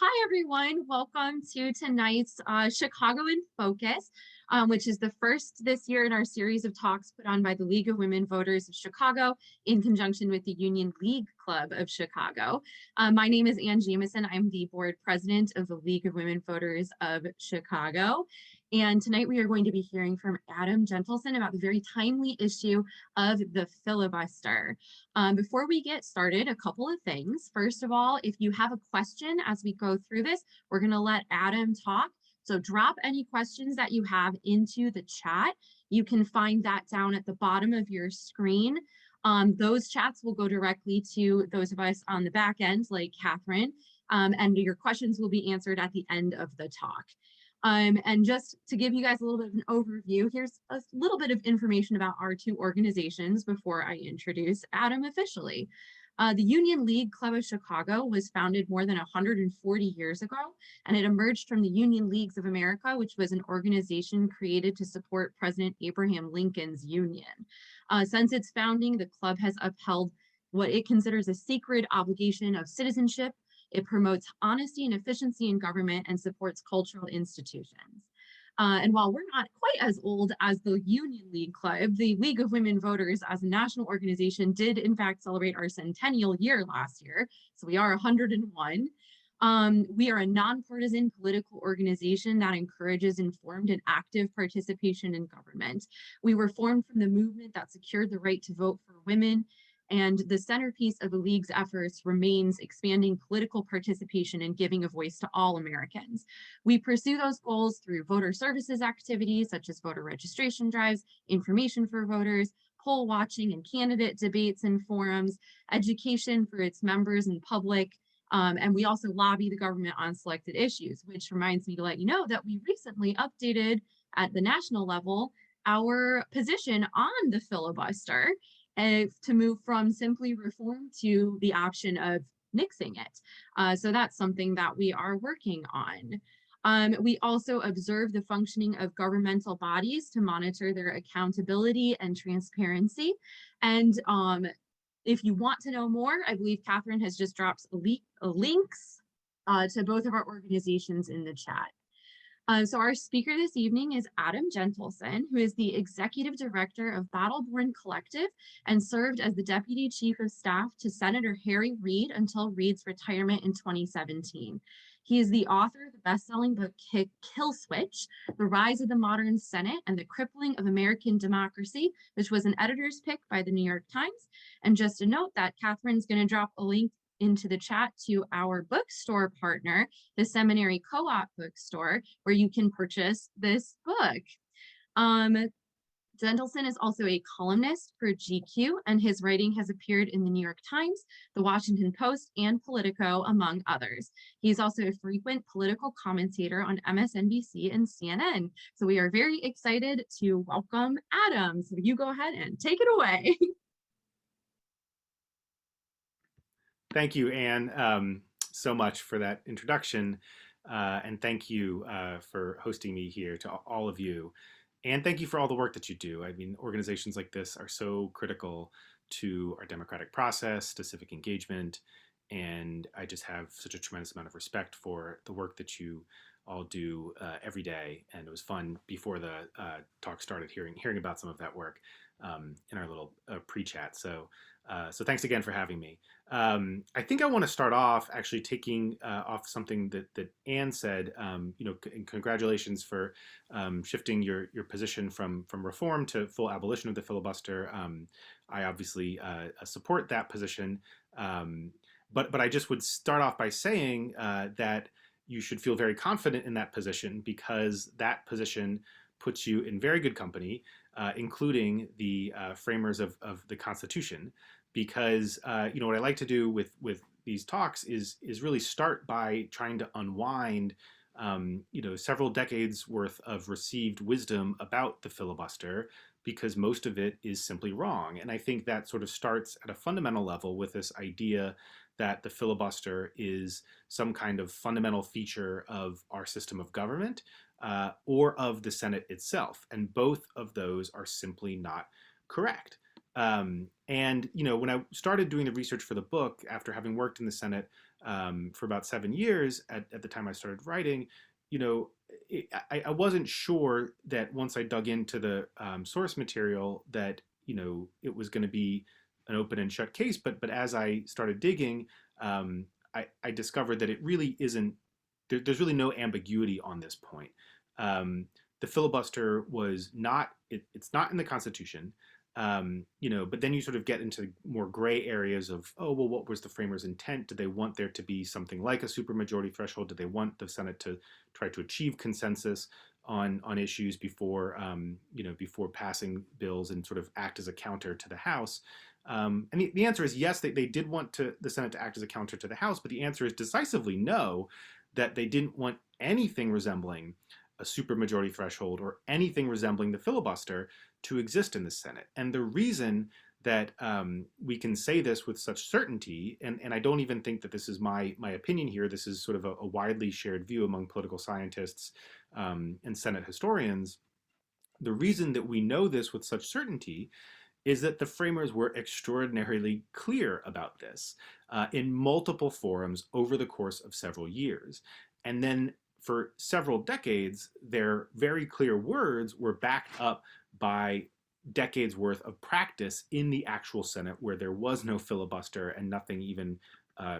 Hi, everyone. Welcome to tonight's Chicago in Focus, which is the first this year in our series of talks put on by the League of Women Voters of Chicago in conjunction with the Union League Club of Chicago. My name is Ann Jamison. I'm the board president of the League of Women Voters of Chicago. And tonight we are going to be hearing from Adam Jentleson about the very timely issue of the filibuster. Before we get started, a couple of things. First of all, if you have a question as we go through this, we're going to let Adam talk. So drop any questions that you have into the chat. You can find that down at the bottom of your screen. Those chats will go directly to those of us on the back end, like Catherine, and your questions will be answered at the end of the talk. And just to give you guys a little bit of an overview, here's a little bit of information about our two organizations before I introduce Adam officially. The Union League Club of Chicago was founded more than 140 years ago, and it emerged from the Union Leagues of America, which was an organization created to support President Abraham Lincoln's Union. Since its founding, the club has upheld what it considers a sacred obligation of citizenship. It promotes honesty and efficiency in government and supports cultural institutions. And while we're not quite as old as the Union League Club, the League of Women Voters as a national organization did in fact celebrate our centennial year last year. So we are 101. We are a nonpartisan political organization that encourages informed and active participation in government. We were formed from the movement that secured the right to vote for women, and the centerpiece of the League's efforts remains expanding political participation and giving a voice to all Americans. We pursue those goals through voter services activities such as voter registration drives, information for voters, poll watching and candidate debates and forums, education for its members and public, and we also lobby the government on selected issues, which reminds me to let you know that we recently updated at the national level our position on the filibuster to move from simply reform to the option of nixing it. So that's something that we are working on. We also observe the functioning of governmental bodies to monitor their accountability and transparency. And if you want to know more, I believe Catherine has just dropped links to both of our organizations in the chat. So our speaker this evening is Adam Jentleson, who is the Executive Director of Battleborn Collective and served as the Deputy Chief of Staff to Senator Harry Reid until Reid's retirement in 2017. He is the author of the best-selling book Kill Switch, The Rise of the Modern Senate and the Crippling of American Democracy, which was an editor's pick by the New York Times. And just a note that Catherine's going to drop a link into the chat to our bookstore partner, the Seminary Co-op bookstore, where you can purchase this book. Gentleson is also a columnist for GQ, and his writing has appeared in the New York Times, the Washington Post, and Politico, among others. He's also a frequent political commentator on MSNBC and CNN. So we are very excited to welcome Adam. So you go ahead and take it away. Thank you, Anne, so much for that introduction. And thank you for hosting me here to all of you. And thank you for all the work that you do. I mean, organizations like this are so critical to our democratic process, to civic engagement. And I just have such a tremendous amount of respect for the work that you all do every day. And it was fun before the talk started hearing about some of that work in our little pre-chat. So thanks again for having me. I think I want to start off actually taking off something that Anne said. Congratulations for shifting your position from reform to full abolition of the filibuster. I obviously support that position, but I just would start off by saying that you should feel very confident in that position, because that position puts you in very good company, including the framers of the Constitution. Because what I like to do with these talks is really start by trying to unwind several decades worth of received wisdom about the filibuster, because most of it is simply wrong. And I think that sort of starts at a fundamental level with this idea that the filibuster is some kind of fundamental feature of our system of government or of the Senate itself. And both of those are simply not correct. And when I started doing the research for the book, after having worked in the Senate for about 7 years at the time I started writing, you know, I wasn't sure that once I dug into the source material that it was going to be an open and shut case. But as I started digging, I discovered that it really isn't. There's really no ambiguity on this point. The filibuster was not. It's not in the Constitution. But then you sort of get into more gray areas of, oh, well, what was the framers' intent? Did they want there to be something like a supermajority threshold? Did they want the Senate to try to achieve consensus on issues before, before passing bills and sort of act as a counter to the House? And the answer is yes, they did want the Senate to act as a counter to the House, but the answer is decisively no, that they didn't want anything resembling a supermajority threshold or anything resembling the filibuster to exist in the Senate. And the reason that we can say this with such certainty, and I don't even think that this is my opinion here, this is sort of a widely shared view among political scientists and Senate historians, the reason that we know this with such certainty is that the framers were extraordinarily clear about this in multiple forums over the course of several years. And then for several decades, their very clear words were backed up by decades worth of practice in the actual Senate, where there was no filibuster and nothing even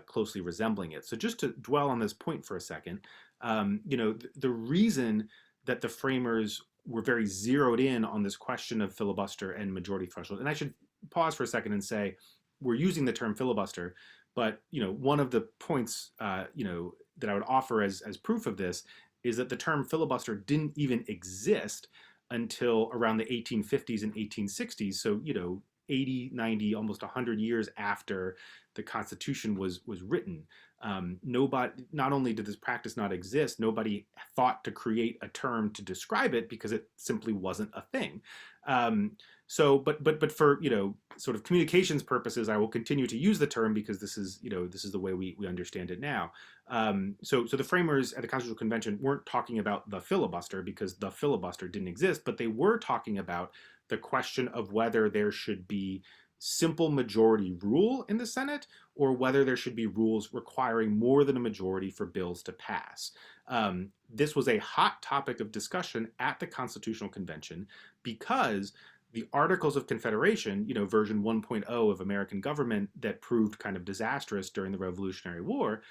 closely resembling it. So just to dwell on this point for a second, the reason that the framers were very zeroed in on this question of filibuster and majority threshold, and I should pause for a second and say, we're using the term filibuster, but one of the points that I would offer as proof of this is that the term filibuster didn't even exist until around the 1850s and 1860s. So 80, 90, almost 100 years after the Constitution was written. Not only did this practice not exist, nobody thought to create a term to describe it because it simply wasn't a thing. But for sort of communications purposes, I will continue to use the term because this is the way we understand it now. So the framers at the Constitutional Convention weren't talking about the filibuster because the filibuster didn't exist, but they were talking about the question of whether there should be simple majority rule in the Senate or whether there should be rules requiring more than a majority for bills to pass. This was a hot topic of discussion at the Constitutional Convention because the Articles of Confederation, version 1.0 of American government that proved kind of disastrous during the Revolutionary War,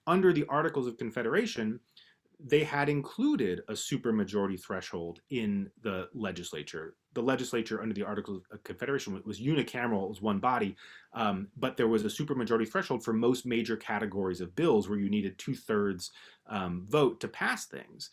under the Articles of Confederation, they had included a supermajority threshold in the legislature. The legislature under the Articles of Confederation was unicameral, it was one body, but there was a supermajority threshold for most major categories of bills where you needed 2/3 vote to pass things.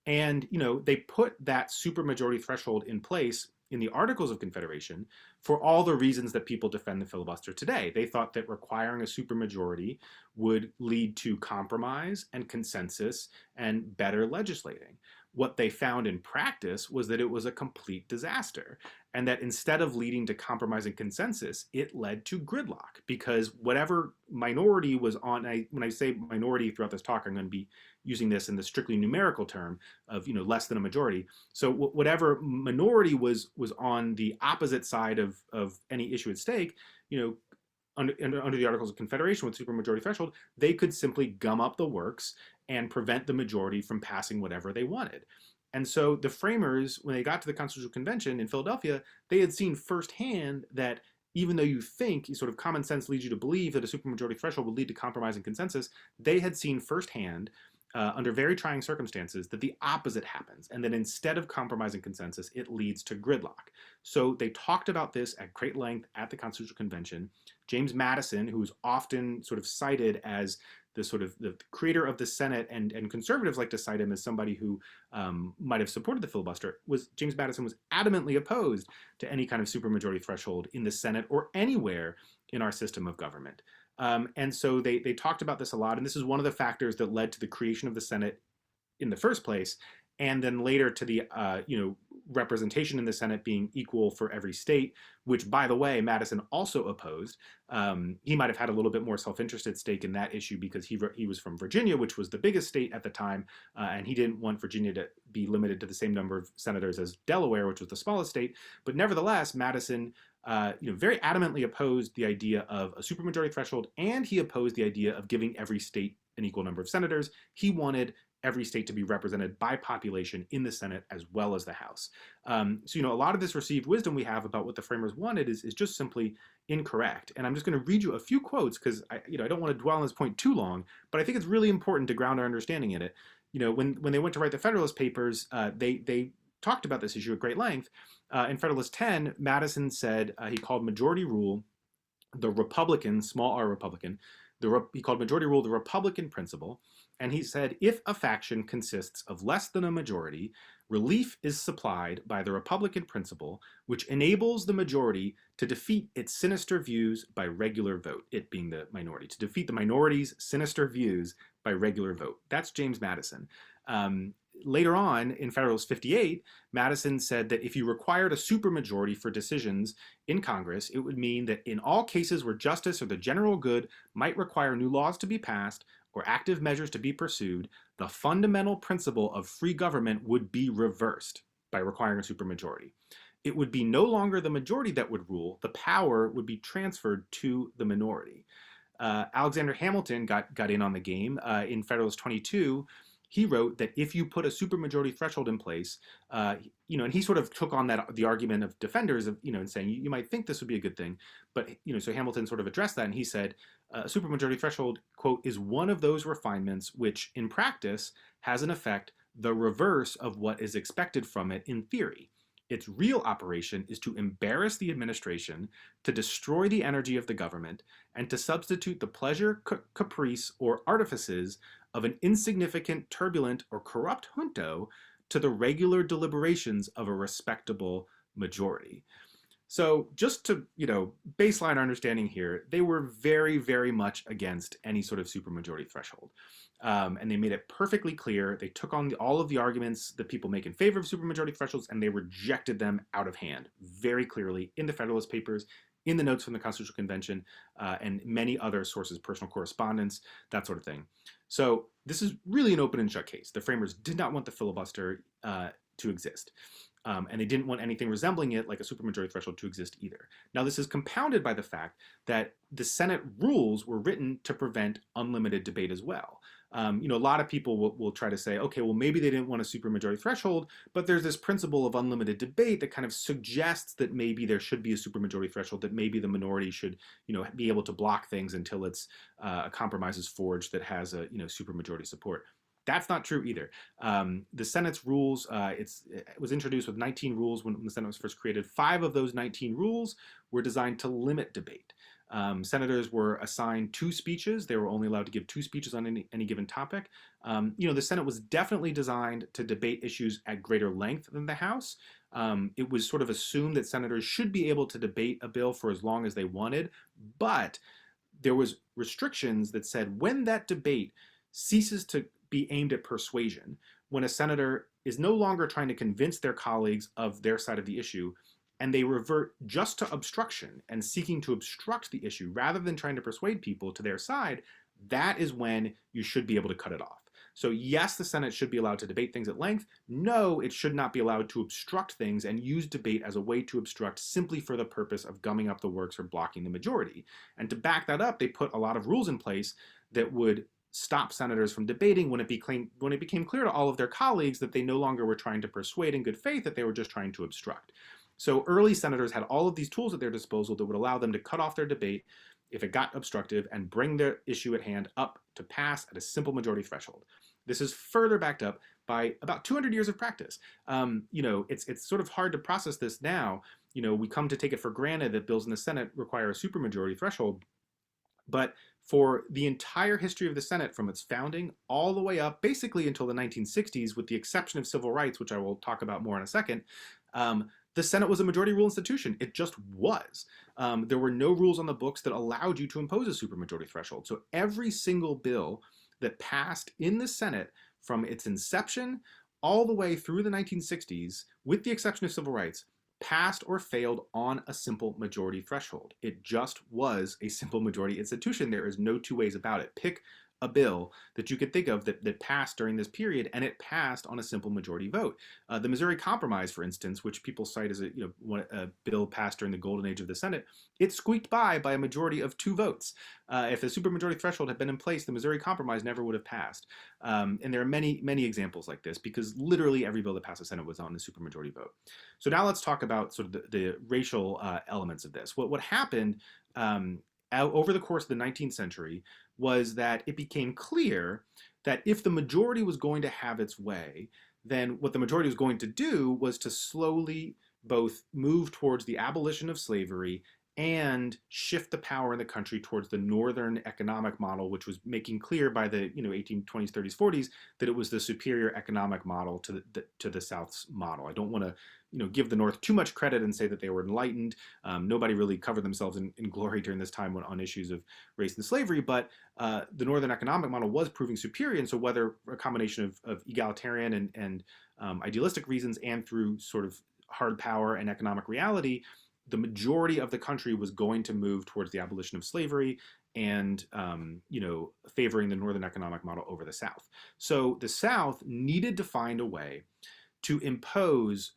And they put that supermajority threshold in place in the Articles of Confederation for all the reasons that people defend the filibuster today. They thought that requiring a supermajority would lead to compromise and consensus and better legislating. What they found in practice was that it was a complete disaster, and that instead of leading to compromise and consensus, it led to gridlock because whatever minority was on, when I say minority throughout this talk, I'm going to be using this in the strictly numerical term of less than a majority. So whatever minority was on the opposite side of any issue at stake, under the Articles of Confederation with supermajority threshold, they could simply gum up the works and prevent the majority from passing whatever they wanted. And so the framers, when they got to the Constitutional Convention in Philadelphia, they had seen firsthand that even though you think sort of common sense leads you to believe that a supermajority threshold would lead to compromise and consensus, they had seen firsthand under very trying circumstances that the opposite happens, and that instead of compromise and consensus, it leads to gridlock. So they talked about this at great length at the Constitutional Convention. James Madison, who's often sort of cited as the creator of the Senate, and conservatives like to cite him as somebody who might have supported the filibuster, James Madison was adamantly opposed to any kind of supermajority threshold in the Senate or anywhere in our system of government. And so they talked about this a lot, and this is one of the factors that led to the creation of the Senate in the first place, and then later to the representation in the Senate being equal for every state, which, by the way, Madison also opposed. He might have had a little bit more self-interested stake in that issue because he was from Virginia, which was the biggest state at the time, and he didn't want Virginia to be limited to the same number of senators as Delaware, which was the smallest state. But nevertheless, Madison very adamantly opposed the idea of a supermajority threshold, and he opposed the idea of giving every state an equal number of senators. He wanted every state to be represented by population in the Senate as well as the House. So, a lot of this received wisdom we have about what the framers wanted is just simply incorrect. And I'm just going to read you a few quotes because I don't want to dwell on this point too long, but I think it's really important to ground our understanding in it. When they went to write the Federalist Papers, they talked about this issue at great length. In Federalist 10, Madison said he called majority rule the Republican, small r Republican, he called majority rule the Republican principle, and he said if a faction consists of less than a majority, relief is supplied by the Republican principle, which enables the majority to defeat its sinister views by regular vote, it being the minority, to defeat the minority's sinister views by regular vote. That's James Madison. Later on, in Federalist 58, Madison said that if you required a supermajority for decisions in Congress, it would mean that in all cases where justice or the general good might require new laws to be passed or active measures to be pursued, the fundamental principle of free government would be reversed by requiring a supermajority. It would be no longer the majority that would rule, the power would be transferred to the minority. Alexander Hamilton got in on the game. In Federalist 22, he wrote that if you put a supermajority threshold in place, and he sort of took on the argument of defenders of, and saying you might think this would be a good thing, but so Hamilton sort of addressed that, and he said a supermajority threshold, quote, is one of those refinements which in practice has an effect the reverse of what is expected from it in theory. Its real operation is to embarrass the administration, to destroy the energy of the government, and to substitute the pleasure, caprice, or artifices of an insignificant, turbulent, or corrupt junto to the regular deliberations of a respectable majority. So just to, baseline our understanding here, they were very, very much against any sort of supermajority threshold. And they made it perfectly clear. They took on all of the arguments that people make in favor of supermajority thresholds, and they rejected them out of hand very clearly in the Federalist Papers, in the notes from the Constitutional Convention, and many other sources, personal correspondence, that sort of thing. So this is really an open and shut case. The framers did not want the filibuster to exist. And they didn't want anything resembling it, like a supermajority threshold, to exist either. Now, this is compounded by the fact that the Senate rules were written to prevent unlimited debate as well. A lot of people will try to say, okay, well, maybe they didn't want a supermajority threshold, but there's this principle of unlimited debate that kind of suggests that maybe there should be a supermajority threshold, that maybe the minority should, be able to block things until it's a compromise is forged that has a, supermajority support. That's not true either. The Senate's rules, it was introduced with 19 rules when the Senate was first created. 5 of those 19 rules were designed to limit debate. Senators were assigned 2 speeches. They were only allowed to give 2 speeches on any given topic. The Senate was definitely designed to debate issues at greater length than the House. It was sort of assumed that senators should be able to debate a bill for as long as they wanted, but there was restrictions that said when that debate ceases to be aimed at persuasion, when a senator is no longer trying to convince their colleagues of their side of the issue, and they revert just to obstruction and seeking to obstruct the issue rather than trying to persuade people to their side, that is when you should be able to cut it off. So yes, the Senate should be allowed to debate things at length. No, it should not be allowed to obstruct things and use debate as a way to obstruct simply for the purpose of gumming up the works or blocking the majority. And to back that up, they put a lot of rules in place that would stop senators from debating when it became clear to all of their colleagues that they no longer were trying to persuade in good faith, that they were just trying to obstruct. So early senators had all of these tools at their disposal that would allow them to cut off their debate if it got obstructive and bring their issue at hand up to pass at a simple majority threshold. This is further backed up by about 200 years of practice. It's sort of hard to process this now. We come to take it for granted that bills in the Senate require a supermajority threshold, but for the entire history of the Senate, from its founding all the way up basically until the 1960s, with the exception of civil rights, which I will talk about more in a second, the Senate was a majority rule institution. It just was. There were no rules on the books that allowed you to impose a supermajority threshold. So every single bill that passed in the Senate from its inception all the way through the 1960s, with the exception of civil rights, passed or failed on a simple majority threshold. It just was a simple majority institution. There is no two ways about it. Pick a bill that you could think of that passed during this period, and it passed on a simple majority vote. The Missouri Compromise, for instance, which people cite as a bill passed during the golden age of the Senate, it squeaked by a majority of 2 votes. If the supermajority threshold had been in place, the Missouri Compromise never would have passed. And there are many, many examples like this, because literally every bill that passed the Senate was on the supermajority vote. So now let's talk about sort of the racial elements of this. What happened over the course of the 19th century was that it became clear that if the majority was going to have its way, then what the majority was going to do was to slowly both move towards the abolition of slavery and shift the power in the country towards the northern economic model, which was making clear by the 1820s, 30s, 40s that it was the superior economic model to the South's model. I don't want to give the North too much credit and say that they were enlightened. Nobody really covered themselves in glory during this time on issues of race and slavery, but the Northern economic model was proving superior. And so whether a combination of egalitarian and idealistic reasons and through sort of hard power and economic reality, the majority of the country was going to move towards the abolition of slavery and favoring the Northern economic model over the South. So the South needed to find a way to impose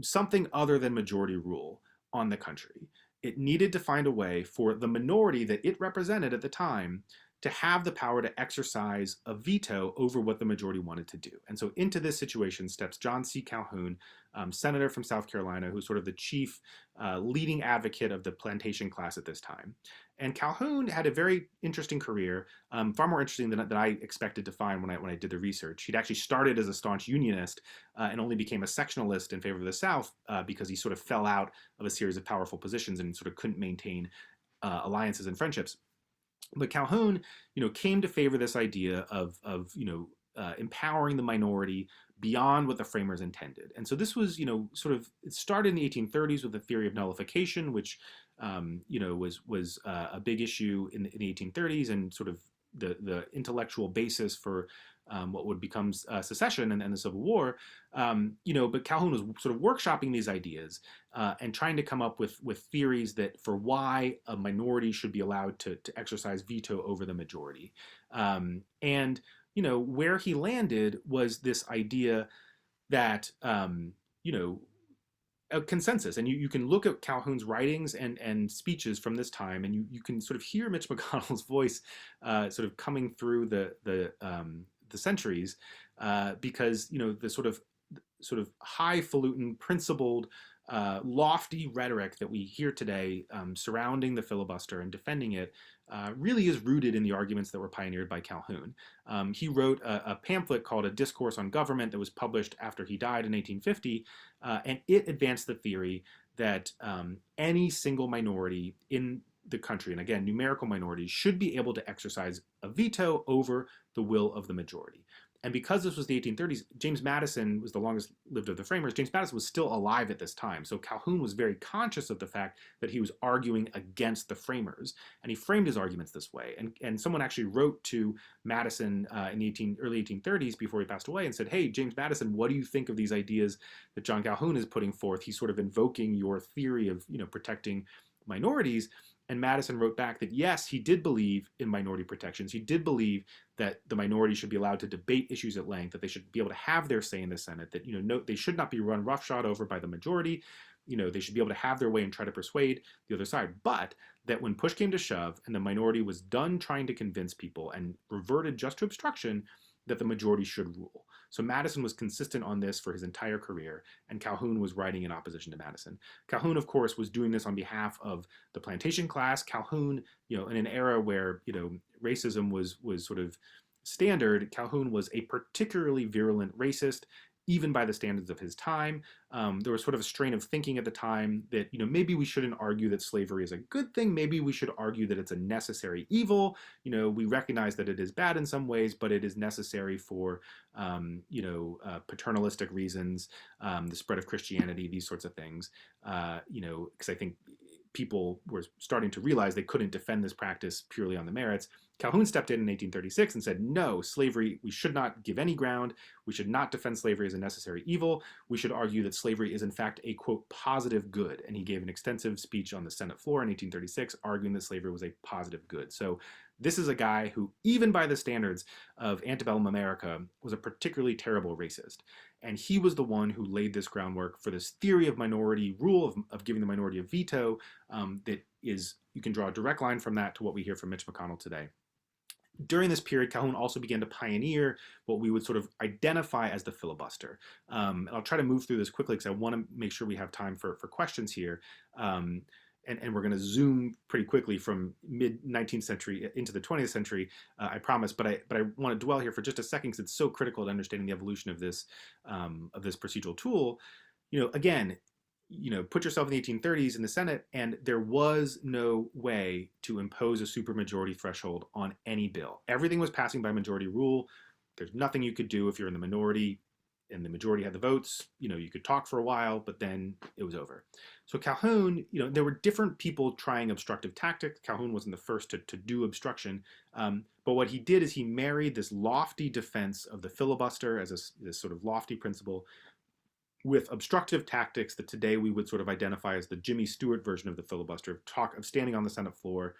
something other than majority rule on the country. It needed to find a way for the minority that it represented at the time to have the power to exercise a veto over what the majority wanted to do. And so into this situation steps John C. Calhoun, senator from South Carolina, who's sort of the chief leading advocate of the plantation class at this time. And Calhoun had a very interesting career, far more interesting than I expected to find when I did the research. He'd actually started as a staunch unionist and only became a sectionalist in favor of the South because he sort of fell out of a series of powerful positions and sort of couldn't maintain alliances and friendships. But Calhoun, came to favor this idea of empowering the minority beyond what the framers intended. And so this was, it started in the 1830s with the theory of nullification, which, was a big issue in the 1830s and sort of the intellectual basis for what would become secession and the Civil War. But Calhoun was sort of workshopping these ideas and trying to come up with theories that for why a minority should be allowed to exercise veto over the majority. Where he landed was this idea that, a consensus. And you can look at Calhoun's writings and speeches from this time, and you can sort of hear Mitch McConnell's voice sort of coming through the centuries, because the sort of highfalutin, principled, lofty rhetoric that we hear today surrounding the filibuster and defending it really is rooted in the arguments that were pioneered by Calhoun. He wrote a pamphlet called A Discourse on Government that was published after he died in 1850, and it advanced the theory that any single minority in the country, and again, numerical minorities, should be able to exercise a veto over the will of the majority. And because this was the 1830s, James Madison was the longest lived of the framers. James Madison was still alive at this time. So Calhoun was very conscious of the fact that he was arguing against the framers. And he framed his arguments this way. And someone actually wrote to Madison in the early 1830s before he passed away and said, hey, James Madison, what do you think of these ideas that John Calhoun is putting forth? He's sort of invoking your theory of protecting minorities. And Madison wrote back that yes, he did believe in minority protections. He did believe that the minority should be allowed to debate issues at length, that they should be able to have their say in the Senate, that they should not be run roughshod over by the majority. They should be able to have their way and try to persuade the other side. But that when push came to shove and the minority was done trying to convince people and reverted just to obstruction, that the majority should rule. So Madison was consistent on this for his entire career, and Calhoun was writing in opposition to Madison. Calhoun, of course, was doing this on behalf of the plantation class. Calhoun, in an era where, racism was sort of standard, Calhoun was a particularly virulent racist, even by the standards of his time. There was sort of a strain of thinking at the time that, maybe we shouldn't argue that slavery is a good thing. Maybe we should argue that it's a necessary evil. We recognize that it is bad in some ways, but it is necessary for, paternalistic reasons, the spread of Christianity, these sorts of things. Because I think people were starting to realize they couldn't defend this practice purely on the merits, Calhoun stepped in 1836 and said, no, slavery, we should not give any ground. We should not defend slavery as a necessary evil. We should argue that slavery is in fact a, quote, positive good. And he gave an extensive speech on the Senate floor in 1836 arguing that slavery was a positive good. So this is a guy who, even by the standards of antebellum America, was a particularly terrible racist. And he was the one who laid this groundwork for this theory of minority rule, of giving the minority a veto, that is, you can draw a direct line from that to what we hear from Mitch McConnell today. During this period, Calhoun also began to pioneer what we would sort of identify as the filibuster. And I'll try to move through this quickly because I want to make sure we have time for questions here. And we're going to zoom pretty quickly from mid-19th century into the 20th century, I promise. But I want to dwell here for just a second because it's so critical to understanding the evolution of this procedural tool. Again, put yourself in the 1830s in the Senate, and there was no way to impose a supermajority threshold on any bill. Everything was passing by majority rule. There's nothing you could do if you're in the minority and the majority had the votes. You could talk for a while, but then it was over. So Calhoun, there were different people trying obstructive tactics. Calhoun wasn't the first to do obstruction. But what he did is he married this lofty defense of the filibuster as this sort of lofty principle with obstructive tactics that today we would sort of identify as the Jimmy Stewart version of the filibuster, of standing on the Senate floor,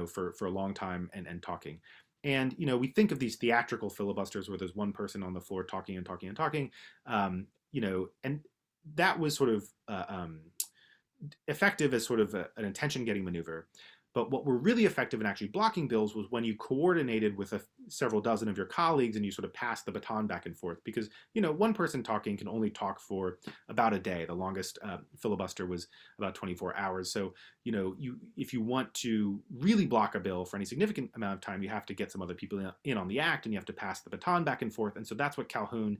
for a long time and talking. And, we think of these theatrical filibusters where there's one person on the floor talking and talking and talking, and that was sort of effective as sort of an attention-getting maneuver. But what were really effective in actually blocking bills was when you coordinated with several dozen of your colleagues and you sort of passed the baton back and forth. Because, one person talking can only talk for about a day. The longest filibuster was about 24 hours. So, if you want to really block a bill for any significant amount of time, you have to get some other people in on the act, and you have to pass the baton back and forth. And so that's what Calhoun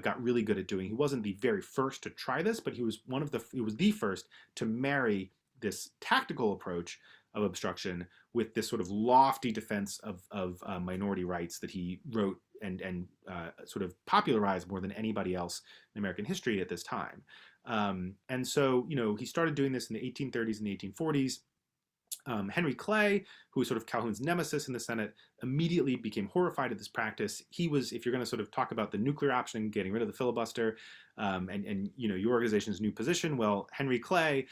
got really good at doing. He wasn't the very first to try this, but he was the first to marry this tactical approach of obstruction with this sort of lofty defense of minority rights that he wrote and sort of popularized more than anybody else in American history at this time. And so, he started doing this in the 1830s and the 1840s. Henry Clay, who was sort of Calhoun's nemesis in the Senate, immediately became horrified at this practice. He was, if you're going to sort of talk about the nuclear option, getting rid of the filibuster, and your organization's new position, well, Henry Clay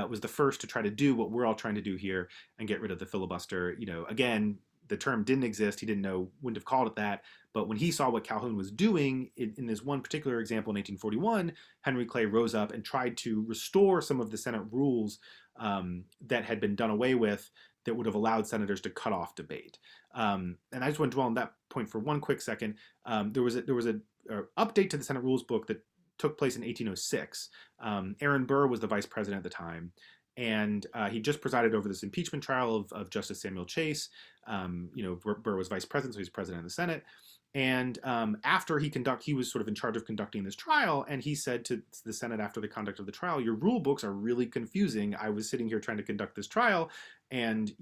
was the first to try to do what we're all trying to do here and get rid of the filibuster. Again, the term didn't exist. He wouldn't have called it that. But when he saw what Calhoun was doing in this one particular example in 1841, Henry Clay rose up and tried to restore some of the Senate rules that had been done away with that would have allowed senators to cut off debate. And I just want to dwell on that point for one quick second. There was an update to the Senate Rules book that took place in 1806. Aaron Burr was the vice president at the time. And he just presided over this impeachment trial of Justice Samuel Chase. Burr was vice president, so he's president of the Senate. And after he was sort of in charge of conducting this trial, and he said to the Senate after the conduct of the trial, your rule books are really confusing. I was sitting here trying to conduct this trial, and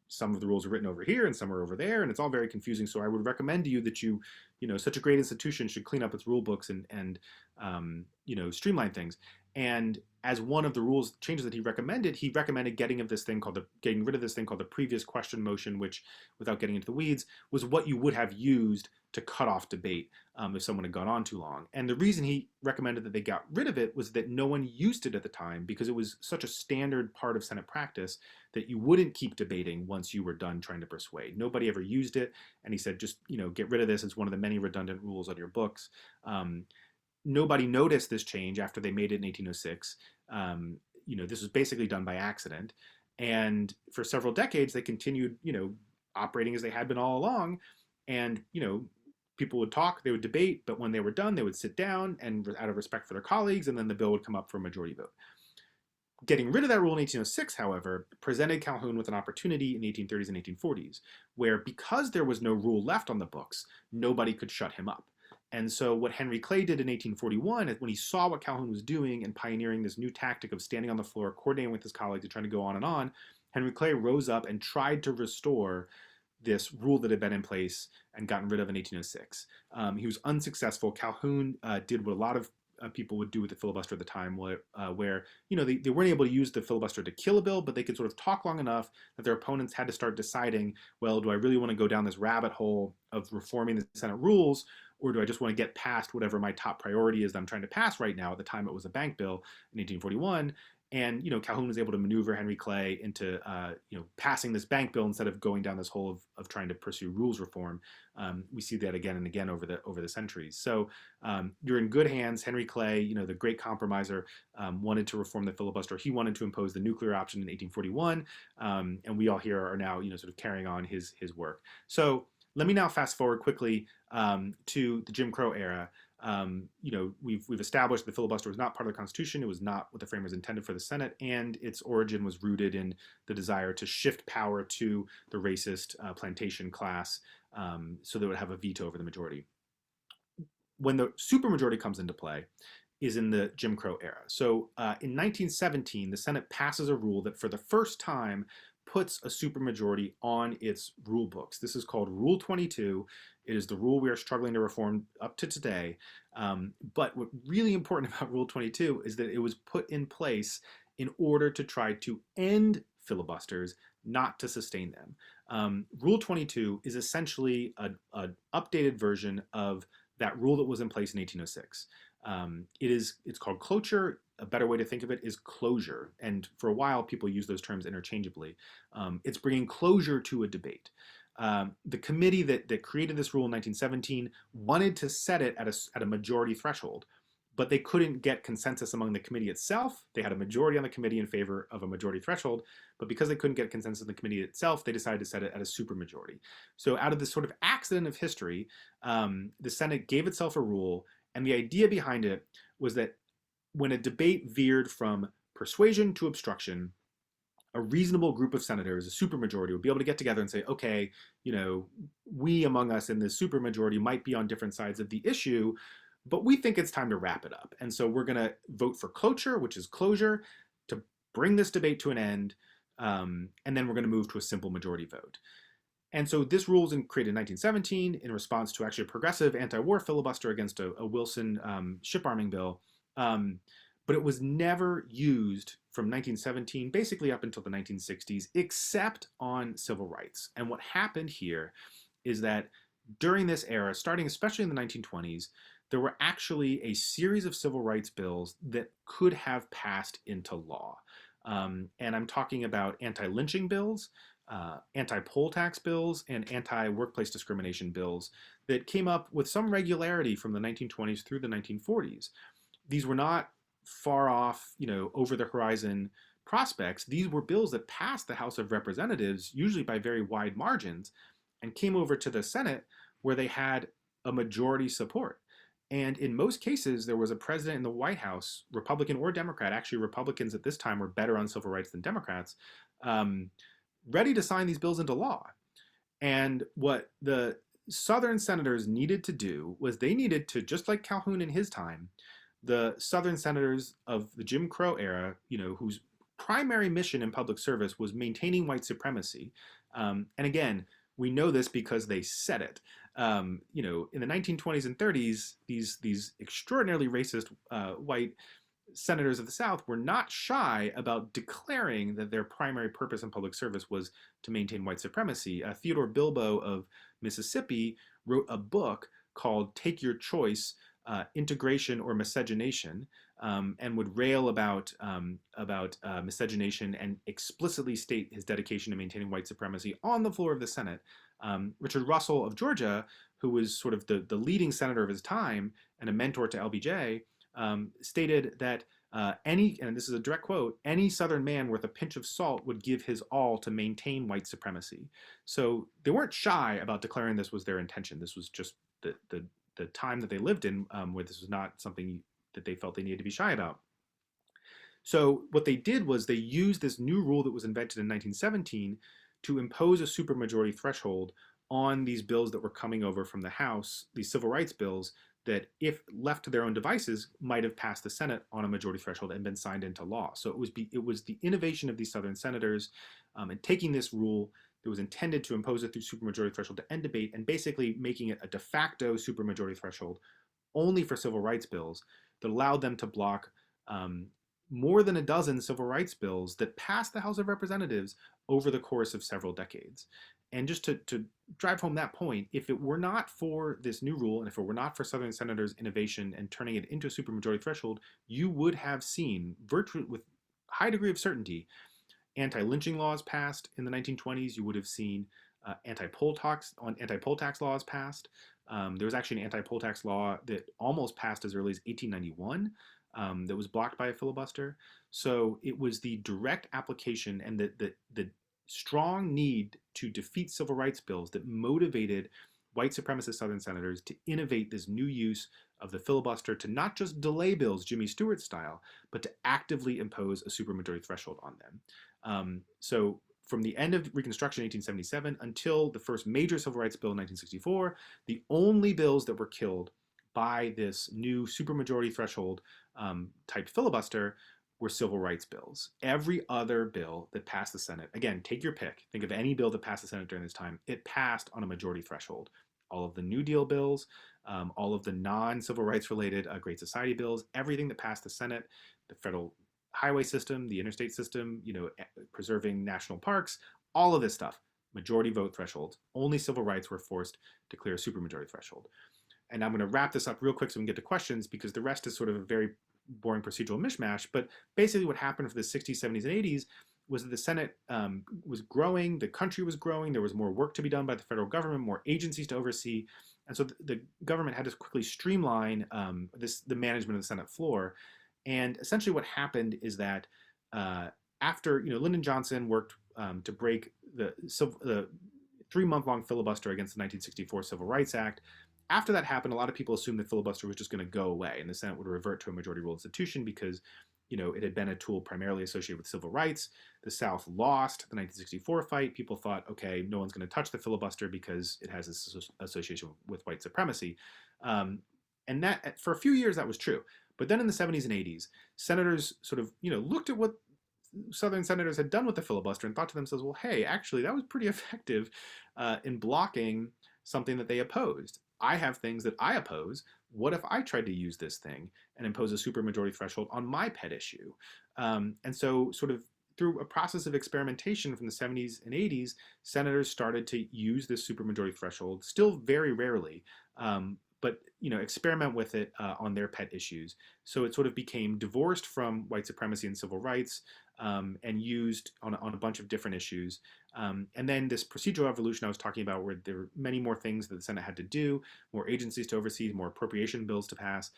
some of the rules are written over here and some are over there, and it's all very confusing. So I would recommend to you that such a great institution should clean up its rule books and streamline things. And as one of the rules changes that he recommended getting rid of this thing called the previous question motion, which, without getting into the weeds, was what you would have used to cut off debate if someone had gone on too long. And the reason he recommended that they got rid of it was that no one used it at the time because it was such a standard part of Senate practice that you wouldn't keep debating once you were done trying to persuade. Nobody ever used it. And he said, just, get rid of this. It's one of the many redundant rules on your books. Nobody noticed this change after they made it in 1806. This was basically done by accident. And for several decades, they continued, operating as they had been all along. And, people would talk, they would debate, but when they were done, they would sit down and out of respect for their colleagues, and then the bill would come up for a majority vote. Getting rid of that rule in 1806, however, presented Calhoun with an opportunity in the 1830s and 1840s, where because there was no rule left on the books, nobody could shut him up. And so what Henry Clay did in 1841, when he saw what Calhoun was doing and pioneering this new tactic of standing on the floor, coordinating with his colleagues and trying to go on, Henry Clay rose up and tried to restore this rule that had been in place and gotten rid of in 1806. He was unsuccessful. Calhoun did what a lot of people would do with the filibuster at the time, where they weren't able to use the filibuster to kill a bill, but they could sort of talk long enough that their opponents had to start deciding, well, do I really want to go down this rabbit hole of reforming the Senate rules, or do I just want to get past whatever my top priority is that I'm trying to pass right now? At the time, it was a bank bill in 1841. And Calhoun was able to maneuver Henry Clay into passing this bank bill instead of going down this hole of trying to pursue rules reform. We see that again and again over the centuries. So you're in good hands. Henry Clay, the great compromiser, wanted to reform the filibuster. He wanted to impose the nuclear option in 1841, and we all here are now sort of carrying on his work. So let me now fast forward quickly to the Jim Crow era. We've established the filibuster was not part of the Constitution. It was not what the framers intended for the Senate, and its origin was rooted in the desire to shift power to the racist plantation class, so they would have a veto over the majority. When the supermajority comes into play is in the Jim Crow era. So in 1917, the Senate passes a rule that for the first time puts a supermajority on its rule books. This is called Rule 22. It is the rule we are struggling to reform up to today. But what's really important about Rule 22 is that it was put in place in order to try to end filibusters, not to sustain them. Rule 22 is essentially an updated version of that rule that was in place in 1806. It's called cloture. A better way to think of it is closure. And for a while, people use those terms interchangeably. It's bringing closure to a debate. The committee that created this rule in 1917 wanted to set it at a majority threshold, but they couldn't get consensus among the committee itself. They had a majority on the committee in favor of a majority threshold, but because they couldn't get consensus in the committee itself, they decided to set it at a supermajority. So out of this sort of accident of history, the Senate gave itself a rule, and the idea behind it was that when a debate veered from persuasion to obstruction, a reasonable group of senators, a supermajority, would be able to get together and say, okay, we among us in this supermajority might be on different sides of the issue, but we think it's time to wrap it up. And so we're going to vote for cloture, which is closure, to bring this debate to an end, and then we're going to move to a simple majority vote. And so this rule was created in 1917 in response to actually a progressive anti-war filibuster against a Wilson ship arming bill. But it was never used from 1917 basically up until the 1960s, except on civil rights. And what happened here is that during this era, starting especially in the 1920s, there were actually a series of civil rights bills that could have passed into law. And I'm talking about anti-lynching bills, anti-poll tax bills, and anti-workplace discrimination bills that came up with some regularity from the 1920s through the 1940s. These were not far off, over the horizon prospects. These were bills that passed the House of Representatives, usually by very wide margins, and came over to the Senate where they had a majority support. And in most cases, there was a president in the White House, Republican or Democrat, actually Republicans at this time were better on civil rights than Democrats, ready to sign these bills into law. And what the Southern senators needed to do was they needed to, just like Calhoun in his time, the Southern senators of the Jim Crow era, whose primary mission in public service was maintaining white supremacy. And again, we know this because they said it. In the 1920s and 30s, these extraordinarily racist white senators of the South were not shy about declaring that their primary purpose in public service was to maintain white supremacy. Theodore Bilbo of Mississippi wrote a book called Take Your Choice, Integration or Miscegenation, and would rail about miscegenation and explicitly state his dedication to maintaining white supremacy on the floor of the Senate. Richard Russell of Georgia, who was sort of the leading senator of his time and a mentor to LBJ, stated that and this is a direct quote, any Southern man worth a pinch of salt would give his all to maintain white supremacy. So they weren't shy about declaring this was their intention. This was just the time that they lived in, where this was not something that they felt they needed to be shy about. So what they did was they used this new rule that was invented in 1917 to impose a supermajority threshold on these bills that were coming over from the House, these civil rights bills that, if left to their own devices, might have passed the Senate on a majority threshold and been signed into law. So it was the innovation of these Southern senators and taking this rule that was intended to impose it through supermajority threshold to end debate and basically making it a de facto supermajority threshold only for civil rights bills, that allowed them to block more than a dozen civil rights bills that passed the House of Representatives over the course of several decades. And just to drive home that point, if it were not for this new rule, and if it were not for Southern senators' innovation and turning it into a supermajority threshold, you would have seen, virtually with high degree of certainty, anti-lynching laws passed in the 1920s. You would have seen anti-poll tax laws passed. There was actually an anti-poll tax law that almost passed as early as 1891 that was blocked by a filibuster. So it was the direct application and the strong need to defeat civil rights bills that motivated white supremacist Southern senators to innovate this new use of the filibuster to not just delay bills Jimmy Stewart style, but to actively impose a supermajority threshold on them. So from the end of Reconstruction in 1877 until the first major civil rights bill in 1964, the only bills that were killed by this new supermajority threshold type filibuster were civil rights bills. Every other bill that passed the Senate, again, take your pick. Think of any bill that passed the Senate during this time. It passed on a majority threshold. All of the New Deal bills, all of the non-civil rights related Great Society bills, everything that passed the Senate, the federal highway system, the interstate system, preserving national parks, all of this stuff, majority vote thresholds. Only civil rights were forced to clear a supermajority threshold. And I'm going to wrap this up real quick so we can get to questions, because the rest is sort of a very boring procedural mishmash. But basically what happened for the 60s, 70s, and 80s was that the Senate was growing, the country was growing, there was more work to be done by the federal government, more agencies to oversee. And so the government had to quickly streamline the management of the Senate floor. And essentially what happened is that after, Lyndon Johnson worked to break the 3-month-long filibuster against the 1964 Civil Rights Act. After that happened, a lot of people assumed the filibuster was just going to go away and the Senate would revert to a majority rule institution because, it had been a tool primarily associated with civil rights. The South lost the 1964 fight. People thought, okay, no one's going to touch the filibuster because it has this association with white supremacy. And that, for a few years, that was true. But then in the 70s and 80s, senators sort of, looked at what Southern senators had done with the filibuster and thought to themselves, well, hey, actually, that was pretty effective in blocking something that they opposed. I have things that I oppose. What if I tried to use this thing and impose a supermajority threshold on my pet issue? And so sort of through a process of experimentation from the 70s and 80s, senators started to use this supermajority threshold, still very rarely, but experiment with it on their pet issues. So it sort of became divorced from white supremacy and civil rights and used on a bunch of different issues. And then this procedural evolution I was talking about, where there were many more things that the Senate had to do, more agencies to oversee, more appropriation bills to pass.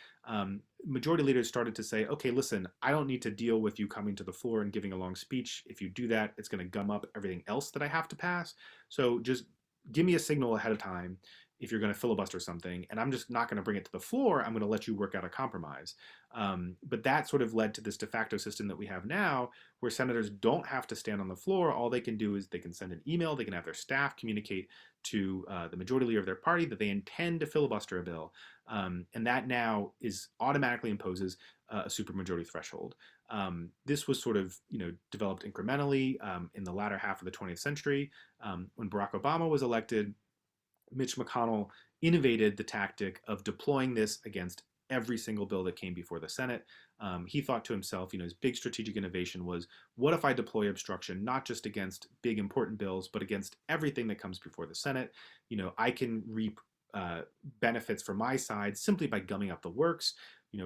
Majority leaders started to say, okay, listen, I don't need to deal with you coming to the floor and giving a long speech. If you do that, it's going to gum up everything else that I have to pass. So just give me a signal ahead of time if you're going to filibuster something, and I'm just not going to bring it to the floor. I'm going to let you work out a compromise. But that sort of led to this de facto system that we have now, where senators don't have to stand on the floor. All they can do is they can send an email, they can have their staff communicate to the majority leader of their party that they intend to filibuster a bill. And that now automatically imposes a supermajority threshold. This was sort of developed incrementally in the latter half of the 20th century. When Barack Obama was elected, Mitch McConnell innovated the tactic of deploying this against every single bill that came before the Senate. He thought to himself, his big strategic innovation was, what if I deploy obstruction not just against big important bills, but against everything that comes before the Senate? I can reap benefits for my side simply by gumming up the works.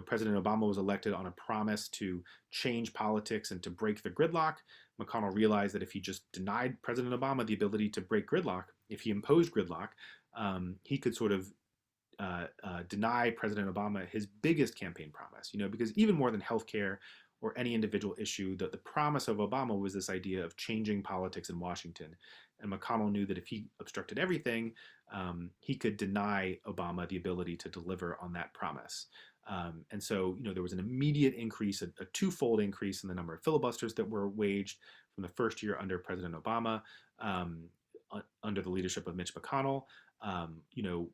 President Obama was elected on a promise to change politics and to break the gridlock. McConnell realized that if he just denied President Obama the ability to break gridlock, if he imposed gridlock, he could sort of deny President Obama his biggest campaign promise, because even more than healthcare or any individual issue, the promise of Obama was this idea of changing politics in Washington. And McConnell knew that if he obstructed everything, he could deny Obama the ability to deliver on that promise. And so, there was an immediate increase, a twofold increase in the number of filibusters that were waged from the first year under President Obama, under the leadership of Mitch McConnell.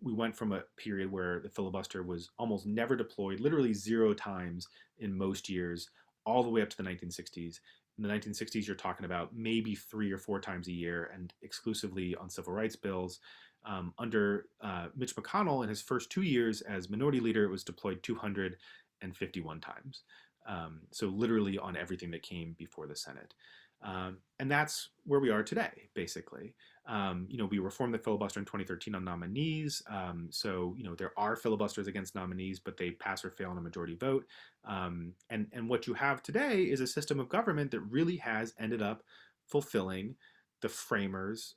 We went from a period where the filibuster was almost never deployed, literally 0 times in most years, all the way up to the 1960s. In the 1960s, you're talking about maybe 3 or 4 times a year, and exclusively on civil rights bills. Under Mitch McConnell, in his first 2 years as minority leader, it was deployed 200. 51 times. So literally on everything that came before the Senate. And that's where we are today, basically. We reformed the filibuster in 2013 on nominees. So there are filibusters against nominees, but they pass or fail on a majority vote. And what you have today is a system of government that really has ended up fulfilling the framers'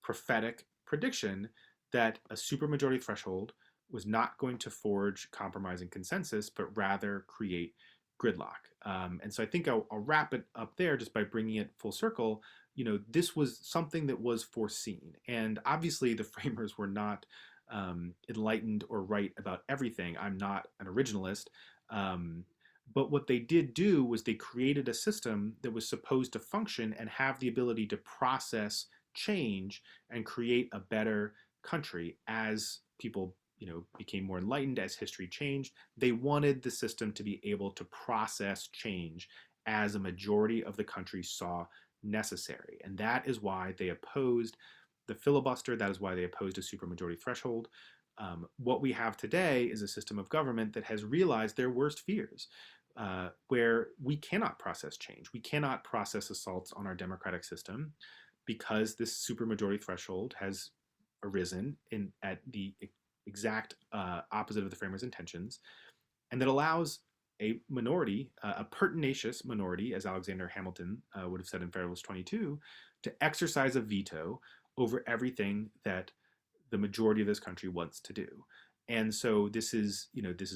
prophetic prediction that a supermajority threshold was not going to forge compromise and consensus, but rather create gridlock. And so I think I'll wrap it up there just by bringing it full circle. This was something that was foreseen. And obviously the framers were not enlightened or right about everything. I'm not an originalist. But what they did do was they created a system that was supposed to function and have the ability to process change and create a better country as people became more enlightened, as history changed. They wanted the system to be able to process change as a majority of the country saw necessary. And that is why they opposed the filibuster. That is why they opposed a supermajority threshold. What we have today is a system of government that has realized their worst fears, where we cannot process change. We cannot process assaults on our democratic system because this supermajority threshold has arisen at the exact opposite of the framers' intentions, and that allows a minority, a pertinacious minority, as Alexander Hamilton would have said in Federalist 22, to exercise a veto over everything that the majority of this country wants to do. And so this is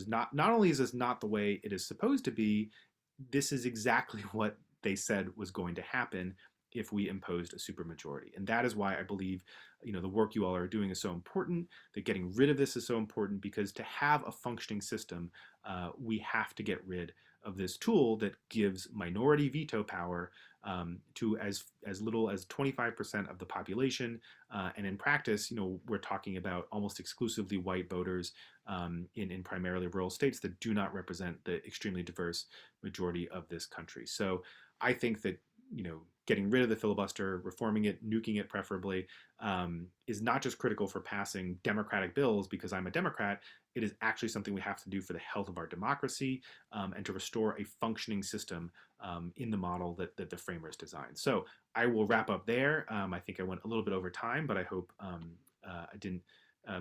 not only is this not the way it is supposed to be, this is exactly what they said was going to happen if we imposed a supermajority. And that is why I believe the work you all are doing is so important, that getting rid of this is so important, because to have a functioning system, we have to get rid of this tool that gives minority veto power to as little as 25% of the population. And in practice, we're talking about almost exclusively white voters in primarily rural states that do not represent the extremely diverse majority of this country. So I think that getting rid of the filibuster, reforming it, nuking it preferably, is not just critical for passing democratic bills because I'm a Democrat. It is actually something we have to do for the health of our democracy and to restore a functioning system in the model that the framers designed. So I will wrap up there. I think I went a little bit over time, but I hope I didn't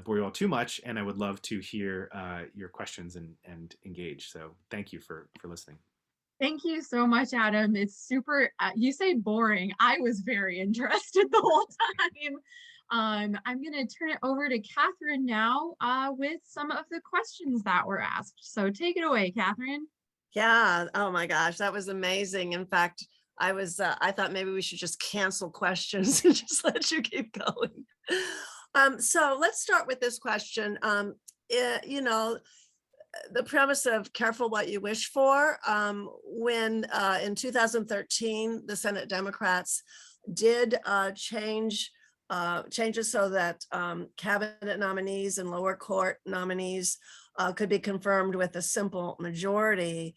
bore you all too much, and I would love to hear your questions and engage. So thank you for listening. Thank you so much, Adam. It's super, you say boring. I was very interested the whole time. I'm going to turn it over to Catherine now with some of the questions that were asked. So take it away, Catherine. Yeah. Oh my gosh, that was amazing. In fact, I thought maybe we should just cancel questions and just let you keep going. So let's start with this question. The premise of careful what you wish for, when in 2013, the Senate Democrats did changes so that cabinet nominees and lower court nominees could be confirmed with a simple majority.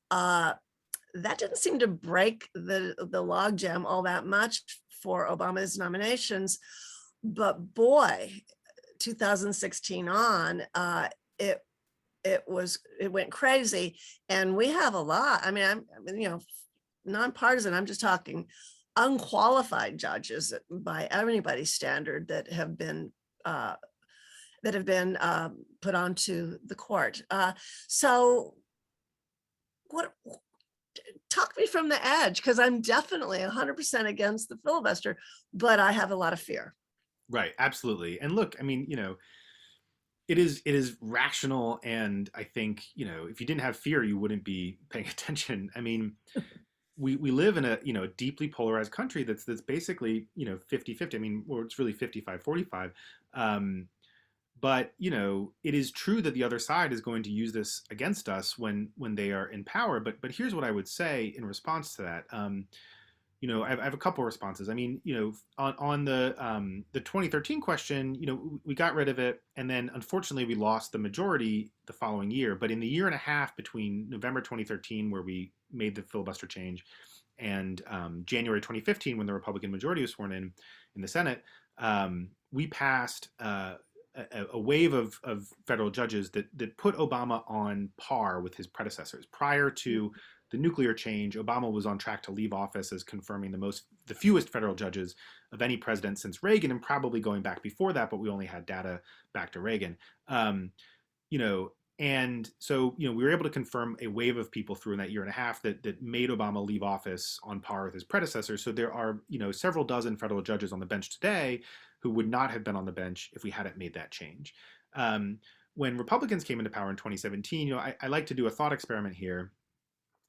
That didn't seem to break the logjam all that much for Obama's nominations. But boy, 2016 on, it went crazy, and we have a lot. I mean, nonpartisan. I'm just talking unqualified judges by anybody's standard that have been put onto the court. So, talk me from the edge, because I'm definitely 100% against the filibuster, but I have a lot of fear. Right, absolutely. And look, I mean, it is rational, and I think if you didn't have fear, you wouldn't be paying attention. I mean, we live in a deeply polarized country that's basically 50-50. I mean, well, it's really 55-45. But it is true that the other side is going to use this against us when they are in power. But here's what I would say in response to that. I have a couple of responses. I mean, on the 2013 question, we got rid of it, and then unfortunately we lost the majority the following year. But in the year and a half between November 2013, where we made the filibuster change, and January 2015, when the Republican majority was sworn in the Senate, we passed a wave of federal judges that put Obama on par with his predecessors. Prior to the nuclear change, Obama was on track to leave office as confirming the fewest federal judges of any president since Reagan, and probably going back before that, but we only had data back to Reagan. You know, and so, you know, we were able to confirm a wave of people through in that year and a half that made Obama leave office on par with his predecessor. So there are, you know, several dozen federal judges on the bench today who would not have been on the bench if we hadn't made that change. When Republicans came into power in 2017, you know, I like to do a thought experiment here.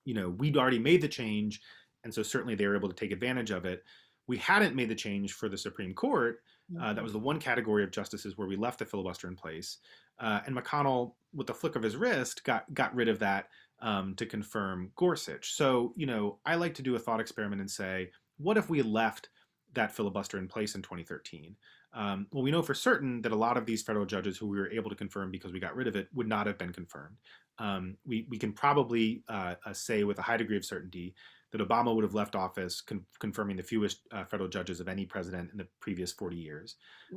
You know, we'd already made the change, and so certainly they were able to take advantage of it. We hadn't made the change for the Supreme Court. That was the one category of justices where we left the filibuster in place. And McConnell, with the flick of his wrist, got rid of that to confirm Gorsuch. So, you know, I like to do a thought experiment and say, what if we left that filibuster in place in 2013? Well, we know for certain that a lot of these federal judges who we were able to confirm because we got rid of it would not have been confirmed. We can probably say with a high degree of certainty that Obama would have left office confirming the fewest federal judges of any president in the previous 40 years.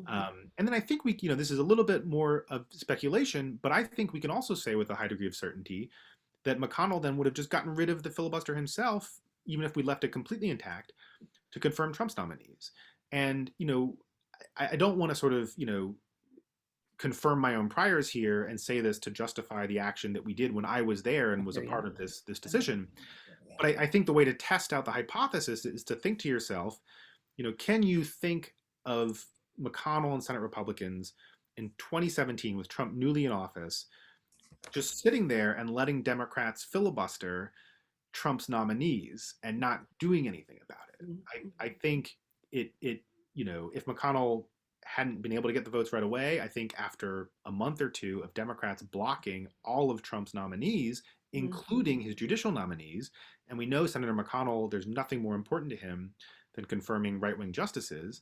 And then I think we, you know, this is a little bit more of speculation, but I think we can also say with a high degree of certainty that McConnell then would have just gotten rid of the filibuster himself, even if we left it completely intact, to confirm Trump's nominees. And, you know, I don't want to sort of, you know, confirm my own priors here and say this to justify the action that we did when I was there and was a part of this decision. But I think the way to test out the hypothesis is to think to yourself, you know, can you think of McConnell and Senate Republicans in 2017 with Trump newly in office, just sitting there and letting Democrats filibuster Trump's nominees and not doing anything about it? I think it, you know, if McConnell hadn't been able to get the votes right away, I think after a month or two of Democrats blocking all of Trump's nominees, including his judicial nominees, and we know Senator McConnell, there's nothing more important to him than confirming right-wing justices,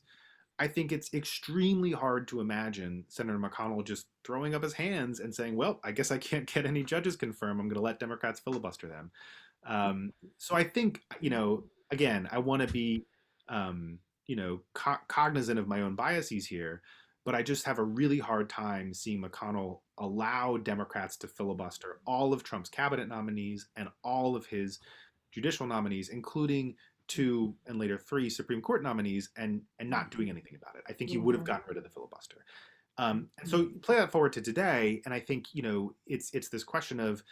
I think it's extremely hard to imagine Senator McConnell just throwing up his hands and saying, well, I guess I can't get any judges confirmed. I'm going to let Democrats filibuster them. So I think, you know, again, I want to be, you know, cognizant of my own biases here, but I just have a really hard time seeing McConnell allow Democrats to filibuster all of Trump's cabinet nominees and all of his judicial nominees, including 2 and later 3 Supreme Court nominees, and not doing anything about it. I think he would have gotten rid of the filibuster. And so you play that forward to today, and I think, you know, it's this question of,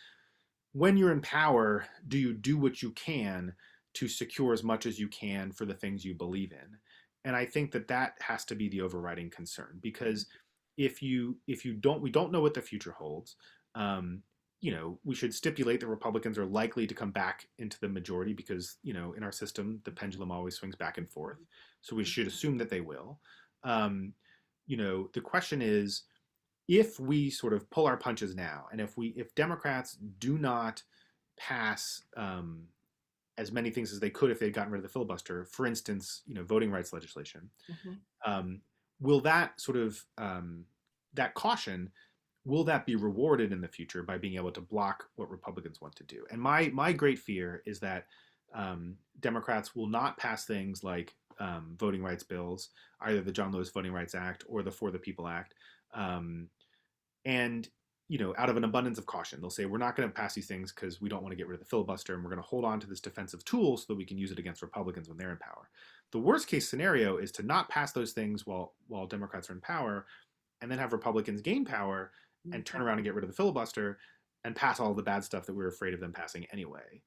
when you're in power, do you do what you can to secure as much as you can for the things you believe in? And I think that has to be the overriding concern, because if we don't know what the future holds. You know, we should stipulate that Republicans are likely to come back into the majority because, you know, in our system, the pendulum always swings back and forth. So we should assume that they will. You know, the question is, if we sort of pull our punches now, and if Democrats do not pass as many things as they could if they'd gotten rid of the filibuster, for instance, you know, voting rights legislation, will that sort of that caution, will that be rewarded in the future by being able to block what Republicans want to do? And my great fear is that Democrats will not pass things like voting rights bills, either the John Lewis Voting Rights Act or the For the People Act. And, you know, out of an abundance of caution, they'll say, we're not going to pass these things because we don't want to get rid of the filibuster, and we're going to hold on to this defensive tool so that we can use it against Republicans when they're in power. The worst case scenario is to not pass those things while Democrats are in power, and then have Republicans gain power and turn around and get rid of the filibuster and pass all the bad stuff that we're afraid of them passing anyway.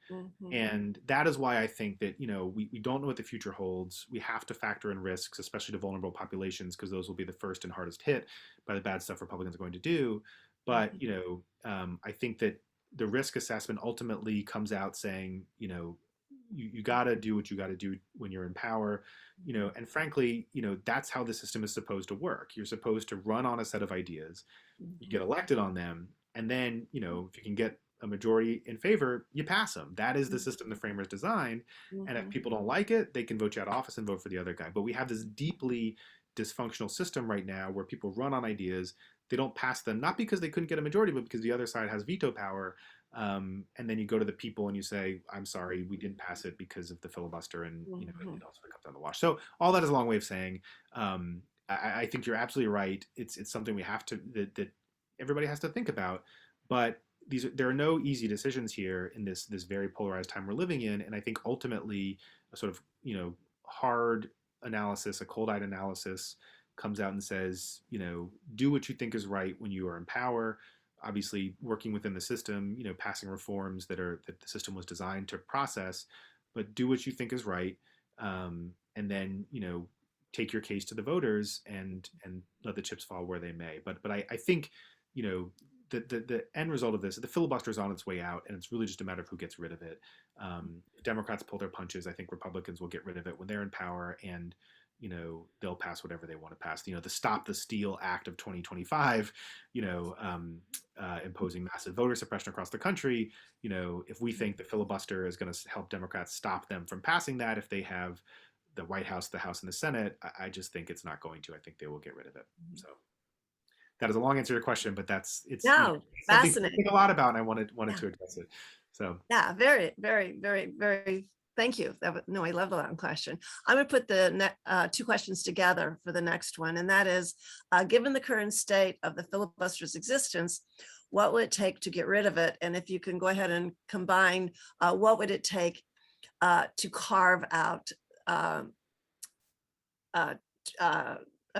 And that is why I think that, you know, we don't know what the future holds. We have to factor in risks, especially to vulnerable populations, because those will be the first and hardest hit by the bad stuff Republicans are going to do. But, you know, I think that the risk assessment ultimately comes out saying, you know, you got to do what you got to do when you're in power, you know, and frankly, you know, that's how the system is supposed to work. You're supposed to run on a set of ideas, you get elected on them, and then, you know, if you can get a majority in favor, you pass them. That is the system the framers designed. And if people don't like it, they can vote you out of office and vote for the other guy. But we have this deeply dysfunctional system right now where people run on ideas. They don't pass them, not because they couldn't get a majority, but because the other side has veto power. And then you go to the people and you say, I'm sorry, we didn't pass it because of the filibuster, and, you know, it also comes down the wash. So all that is a long way of saying, I think you're absolutely right. It's something we have to that everybody has to think about. But there are no easy decisions here in this very polarized time we're living in. And I think ultimately a sort of hard analysis, a cold-eyed analysis, comes out and says, do what you think is right when you are in power. Obviously, working within the system, passing reforms that the system was designed to process, but do what you think is right, and then take your case to the voters and let the chips fall where they may. But I think the end result of this, the filibuster is on its way out, and it's really just a matter of who gets rid of it. Democrats pull their punches. I think Republicans will get rid of it when they're in power, and they'll pass whatever they want to pass. The Stop the Steal Act of 2025, imposing massive voter suppression across the country. If we think the filibuster is going to help Democrats stop them from passing that, if they have the White House, the House, and the Senate, I just think it's not going to. I think they will get rid of it. So that is a long answer to your question, but it's No, something to fascinating. think a lot about, and I wanted Yeah. to address it. So Yeah, very, very, very, very. Thank you. No, I love the long question. I'm going to put the two questions together for the next one, and that is, given the current state of the filibuster's existence, what would it take to get rid of it? And if you can go ahead and combine, what would it take to carve out a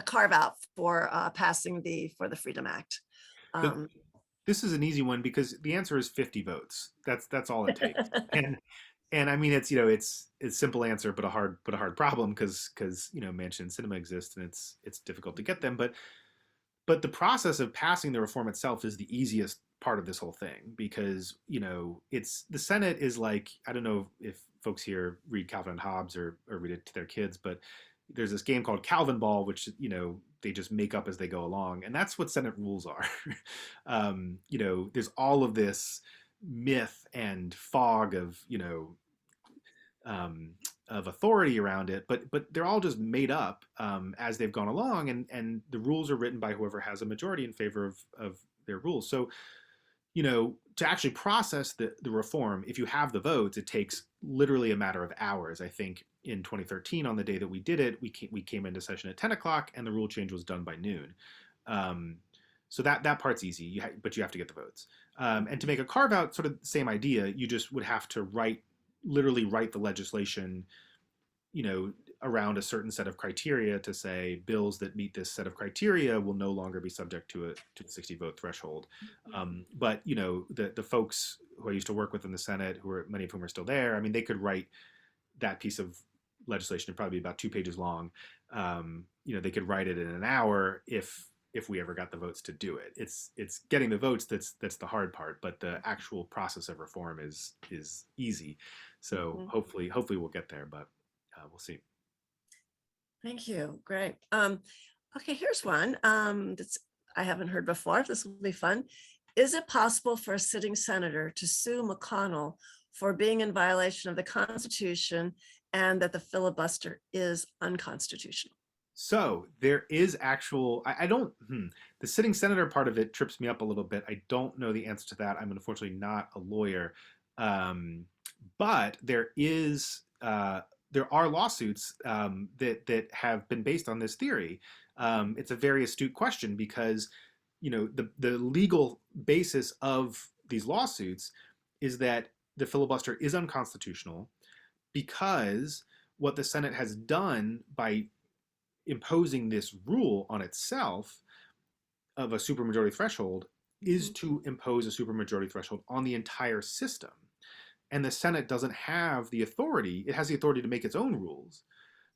carve out for passing for the Freedom Act? this is an easy one because the answer is 50 votes. That's all it takes. And I mean, it's a simple answer, but a hard problem because Manchin and Sinema exist, and it's difficult to get them. But the process of passing the reform itself is the easiest part of this whole thing, because it's the Senate is like, I don't know if folks here read Calvin and Hobbes or read it to their kids, but there's this game called Calvin Ball, which they just make up as they go along, and that's what Senate rules are. There's all of this myth and fog of authority around it, but they're all just made up as they've gone along, and the rules are written by whoever has a majority in favor of their rules. So to actually process the reform, if you have the votes, it takes literally a matter of hours. I think in 2013, on the day that we did it, we came into session at 10 o'clock, and the rule change was done by noon. So that part's easy, but you have to get the votes. And to make a carve out, sort of the same idea, you just would have to literally write the legislation, around a certain set of criteria to say bills that meet this set of criteria will no longer be subject to a 60 vote threshold. But the folks who I used to work with in the Senate, many of whom are still there, I mean, they could write that piece of legislation, probably about 2 pages long. They could write it in an hour if we ever got the votes to do it. It's getting the votes that's the hard part, but the actual process of reform is easy. So hopefully we'll get there, but we'll see. Thank you. Great. Okay, here's one that's I haven't heard before. This will be fun. Is it possible for a sitting senator to sue McConnell for being in violation of the Constitution and that the filibuster is unconstitutional? So there is I don't, the sitting senator part of it trips me up a little bit. I don't know the answer to that. I'm unfortunately not a lawyer. But there are lawsuits that have been based on this theory. It's a very astute question because, the legal basis of these lawsuits is that the filibuster is unconstitutional because what the Senate has done by imposing this rule on itself of a supermajority threshold is to impose a supermajority threshold on the entire system. And the Senate doesn't have the authority. It has the authority to make its own rules,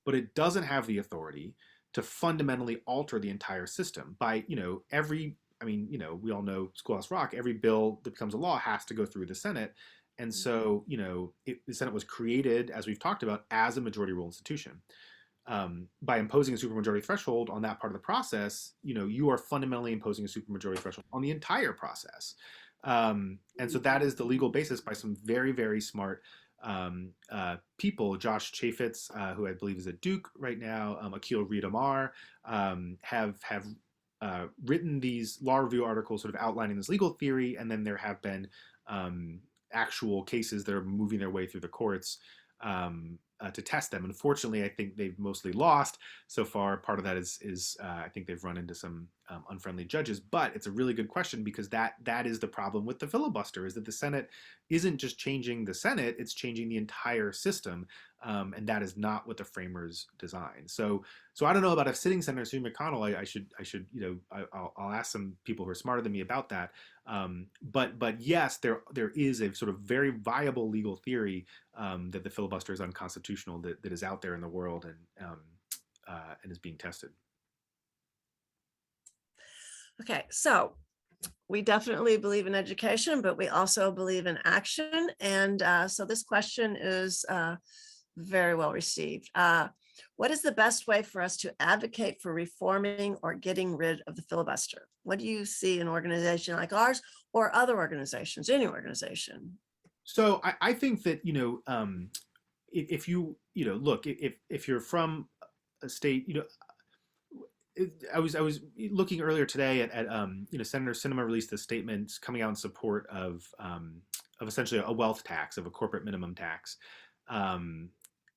but it doesn't have the authority to fundamentally alter the entire system by, we all know Schoolhouse Rock, every bill that becomes a law has to go through the Senate. And so, the Senate was created, as we've talked about, as a majority rule institution. By imposing a supermajority threshold on that part of the process, you are fundamentally imposing a supermajority threshold on the entire process. And so that is the legal basis by some very, very smart people. Josh Chaffetz, who I believe is at Duke right now, Akil Reed Amar, have written these law review articles sort of outlining this legal theory, and then there have been actual cases that are moving their way through the courts to test them. Unfortunately, I think they've mostly lost so far. Part of that is I think they've run into some unfriendly judges. But it's a really good question, because that is the problem with the filibuster, is that the Senate isn't just changing the Senate, it's changing the entire system. And that is not what the framers designed. So I don't know about if sitting Senator Sue McConnell. I should I'll ask some people who are smarter than me about that. But yes, there is a sort of very viable legal theory that the filibuster is unconstitutional, that is out there in the world and is being tested. Okay, so we definitely believe in education, but we also believe in action. And so this question is very well received. What is the best way for us to advocate for reforming or getting rid of the filibuster? What do you see in an organization like ours or other organizations, any organization? So I think that, if you, look, if you're from a state, I was looking earlier today at Senator Sinema released a statement coming out in support of essentially a wealth tax, of a corporate minimum tax.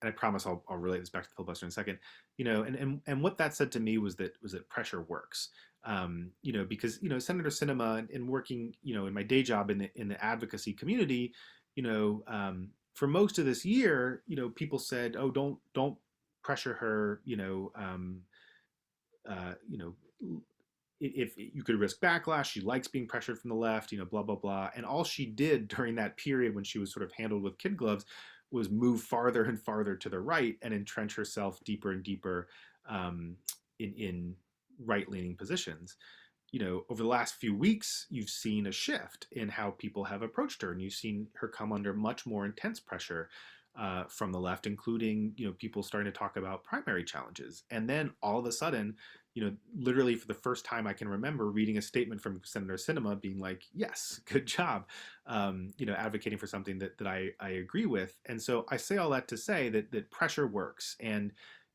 And I promise I'll relate this back to the filibuster in a second. And what that said to me was that pressure works. Because Senator Sinema, in working in my day job in the advocacy community, for most of this year, people said, oh, don't pressure her, if you could risk backlash, she likes being pressured from the left, blah, blah, blah. And all she did during that period when she was sort of handled with kid gloves was move farther and farther to the right and entrench herself deeper and deeper in right-leaning positions. Over the last few weeks, you've seen a shift in how people have approached her, and you've seen her come under much more intense pressure from the left, including people starting to talk about primary challenges. And then all of a sudden, literally for the first time I can remember, reading a statement from Senator Sinema being like, yes, good job, advocating for something that I agree with. And so I say all that to say that pressure works. And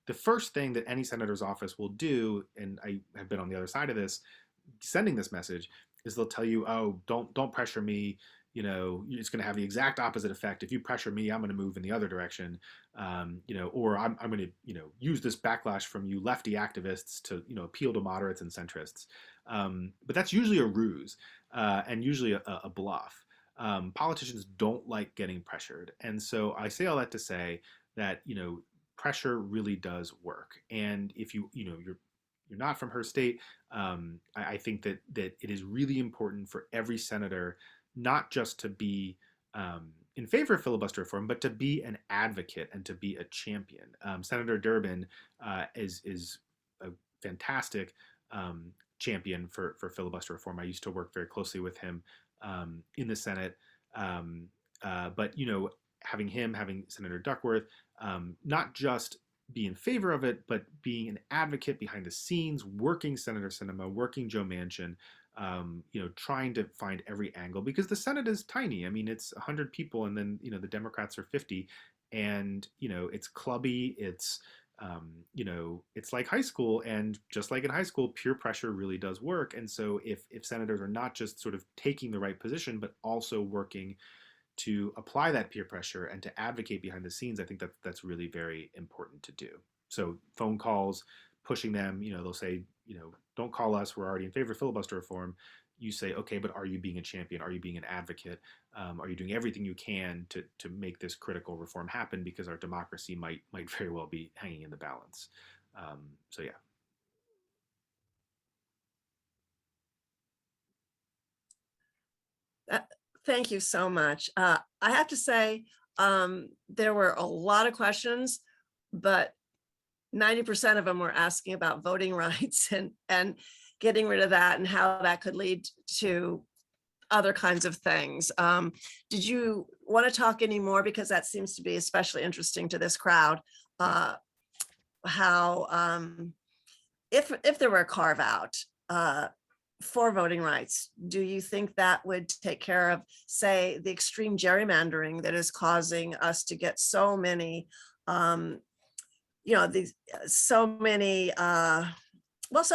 the first thing that any senator's office will do, and I have been on the other side of this, sending this message, is they'll tell you, oh, don't pressure me. It's going to have the exact opposite effect. If you pressure me, I'm going to move in the other direction, or I'm going to, use this backlash from you lefty activists to, appeal to moderates and centrists. But that's usually a ruse and usually a bluff. Politicians don't like getting pressured. And so I say all that to say that, pressure really does work. And if you're not from her state, I think that it is really important for every senator not just to be in favor of filibuster reform, but to be an advocate and to be a champion. Senator Durbin is a fantastic champion for filibuster reform. I used to work very closely with him in the Senate. But having Senator Duckworth not just be in favor of it, but being an advocate behind the scenes, working Senator Sinema, working Joe Manchin, trying to find every angle, because the Senate is tiny. I mean, it's 100 people, and then the Democrats are 50, and it's clubby. It's it's like high school, and just like in high school, peer pressure really does work. And so if senators are not just sort of taking the right position, but also working to apply that peer pressure and to advocate behind the scenes, I think that's really very important to do. So phone calls, pushing them, they'll say, don't call us, we're already in favor of filibuster reform. You say, okay, but are you being a champion? Are you being an advocate? Are you doing everything you can to make this critical reform happen? Because our democracy might very well be hanging in the balance. So yeah. Thank you so much. I have to say, there were a lot of questions, but 90% of them were asking about voting rights and getting rid of that and how that could lead to other kinds of things. Did you want to talk any more? Because that seems to be especially interesting to this crowd. How, if there were a carve out for voting rights, do you think that would take care of, say, the extreme gerrymandering that is causing us to get so many, so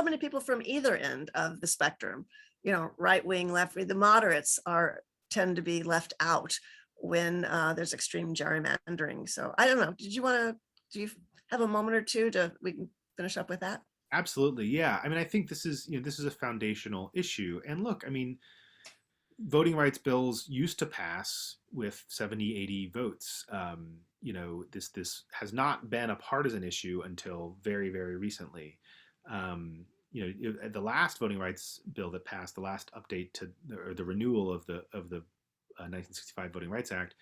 many people from either end of the spectrum, right wing, left wing? The moderates tend to be left out when there's extreme gerrymandering. So I don't know. Do you have a moment or two we can finish up with that? Absolutely, yeah. I mean, I think this is, this is a foundational issue. And look, I mean, voting rights bills used to pass with 70, 80 votes. This has not been a partisan issue until very, very recently. The last voting rights bill that passed, the last update to or the renewal of the 1965 Voting Rights Act,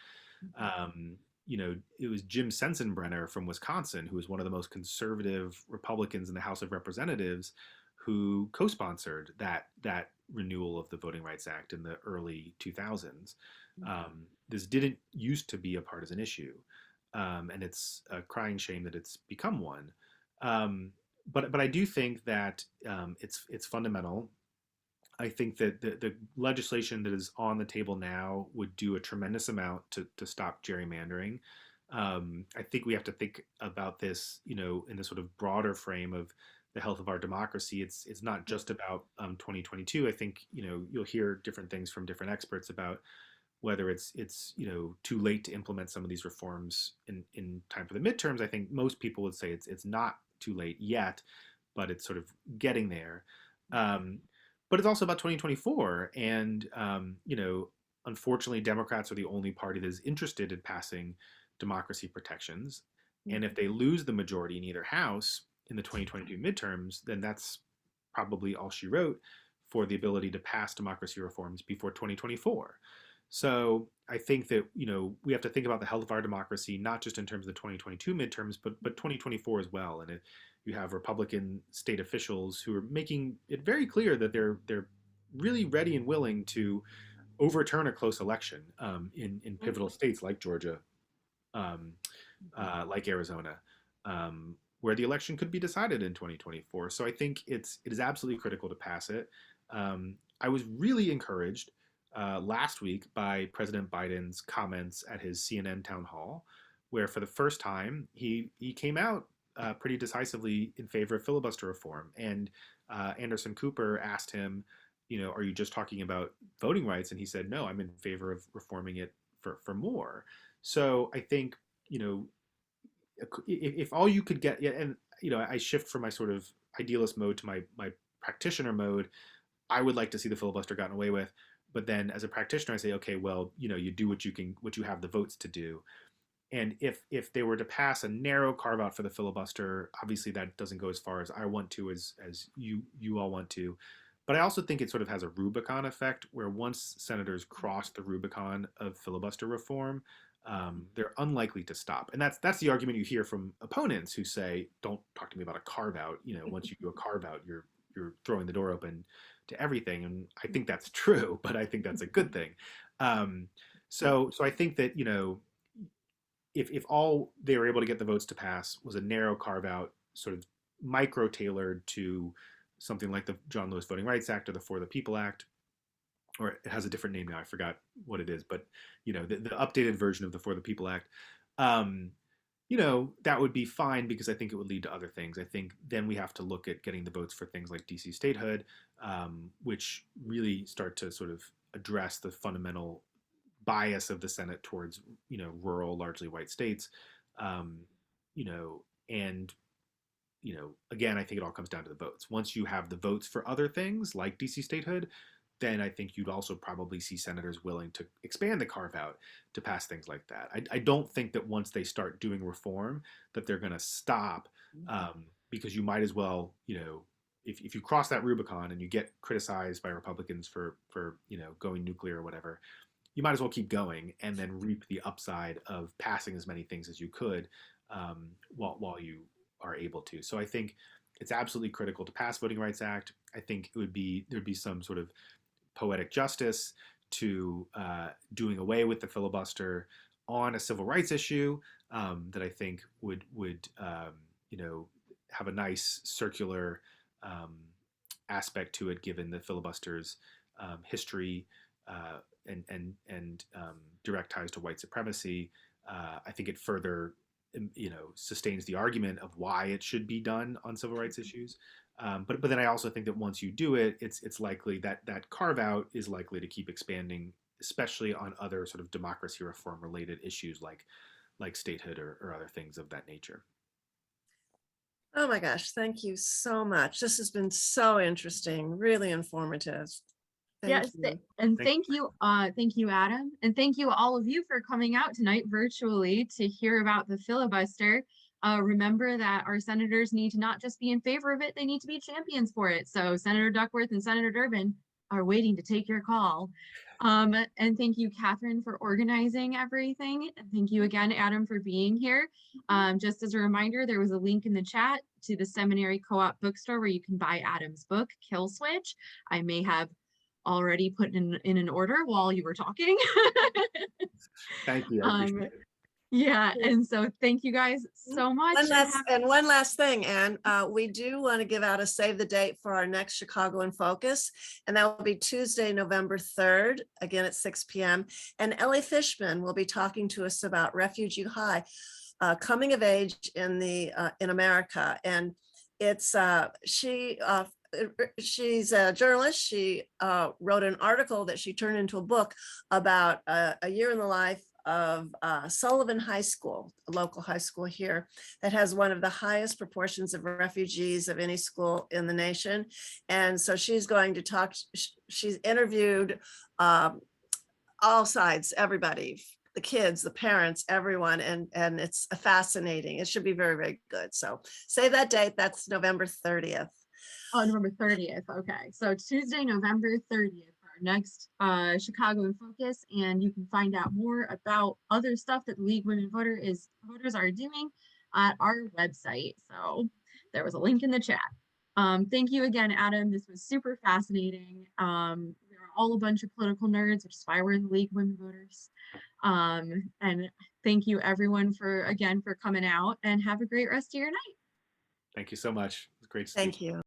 it was Jim Sensenbrenner from Wisconsin, who was one of the most conservative Republicans in the House of Representatives, who co-sponsored that renewal of the Voting Rights Act in the early 2000s. This didn't used to be a partisan issue, and it's a crying shame that it's become one. But I do think that it's fundamental. I think that the legislation that is on the table now would do a tremendous amount to stop gerrymandering. I think we have to think about this, in the sort of broader frame of the health of our democracy. It's not just about 2022. I think you'll hear different things from different experts about whether it's too late to implement some of these reforms in time for the midterms. I think most people would say it's not too late yet, but it's sort of getting there. But it's also about 2024, and unfortunately, Democrats are the only party that is interested in passing democracy protections. And if they lose the majority in either house in the 2022 midterms, then that's probably all she wrote for the ability to pass democracy reforms before 2024. So I think that we have to think about the health of our democracy, not just in terms of the 2022 midterms, but 2024 as well. And you have Republican state officials who are making it very clear that they're really ready and willing to overturn a close election in pivotal states like Georgia, like Arizona, where the election could be decided in 2024. So I think it is absolutely critical to pass it. I was really encouraged last week by President Biden's comments at his CNN town hall, where for the first time he came out pretty decisively in favor of filibuster reform. And Anderson Cooper asked him, are you just talking about voting rights? And he said, no, I'm in favor of reforming it for more. So I think, if all you could get, and I shift from my sort of idealist mode to my practitioner mode, I would like to see the filibuster gotten away with. But then as a practitioner, I say, okay, well, you do what you have the votes to do. And if they were to pass a narrow carve out for the filibuster, obviously that doesn't go as far as I want to, as you all want to. But I also think it sort of has a Rubicon effect, where once senators cross the Rubicon of filibuster reform, they're unlikely to stop. And that's the argument you hear from opponents who say, don't talk to me about a carve out. Once you do a carve out, you're throwing the door open to everything. And I think that's true, but I think that's a good thing. So I think that, if all they were able to get the votes to pass was a narrow carve out, sort of micro tailored to something like the John Lewis Voting Rights Act or the For the People Act, or it has a different name now, I forgot what it is, but the updated version of the For the People Act, that would be fine, because I think it would lead to other things. I think then we have to look at getting the votes for things like DC statehood, which really start to sort of address the fundamental bias of the Senate towards, rural, largely white states. Again, I think it all comes down to the votes. Once you have the votes for other things like DC statehood, then I think you'd also probably see senators willing to expand the carve out to pass things like that. I don't think that once they start doing reform that they're going to stop, because you might as well, if you cross that Rubicon and you get criticized by Republicans for going nuclear or whatever, you might as well keep going and then reap the upside of passing as many things as you could while you are able to. So I think it's absolutely critical to pass Voting Rights Act. I think there'd be some sort of poetic justice to doing away with the filibuster on a civil rights issue that I think would have a nice circular aspect to it, given the filibuster's history and direct ties to white supremacy. I think it further sustains the argument of why it should be done on civil rights issues. But then I also think that once you do it, it's likely that carve out is likely to keep expanding, especially on other sort of democracy reform related issues like statehood or other things of that nature. Oh my gosh, thank you so much. This has been so interesting, really informative. Thank Yes, you. and Thank thank you, Adam, and thank you all of you for coming out tonight virtually to hear about the filibuster. Remember that our senators need to not just be in favor of it, they need to be champions for it. So Senator Duckworth and Senator Durbin are waiting to take your call. And thank you, Catherine, for organizing everything. And thank you again, Adam, for being here. Just as a reminder, there was a link in the chat to the Seminary Co-op bookstore where you can buy Adam's book, Kill Switch. I may have already put in an order while you were talking. Thank you. I appreciate it. Yeah, and so thank you guys so much. One last thing, Anne, we do want to give out a save the date for our next Chicago in Focus, and that will be Tuesday, November 3rd, again at 6 p.m. And Ellie Fishman will be talking to us about Refugee High, coming of age in America. And it's she's a journalist. She wrote an article that she turned into a book about a year in the life of Sullivan High School, a local high school here that has one of the highest proportions of refugees of any school in the nation. And so she's going to talk, she's interviewed all sides, everybody, the kids, the parents, everyone, and it's fascinating. It should be very, very good. So save that date, that's November 30th. Oh, November 30th. Okay, so Tuesday, November 30th, our next Chicago in Focus, and you can find out more about other stuff that the League Women Voters are doing at our website. So there was a link in the chat. Thank you again, Adam. This was super fascinating. We're all a bunch of political nerds, which is why we're in the League Women Voters. And thank you everyone for coming out, and have a great rest of your night. Thank you so much. It's great to speak. Thank you.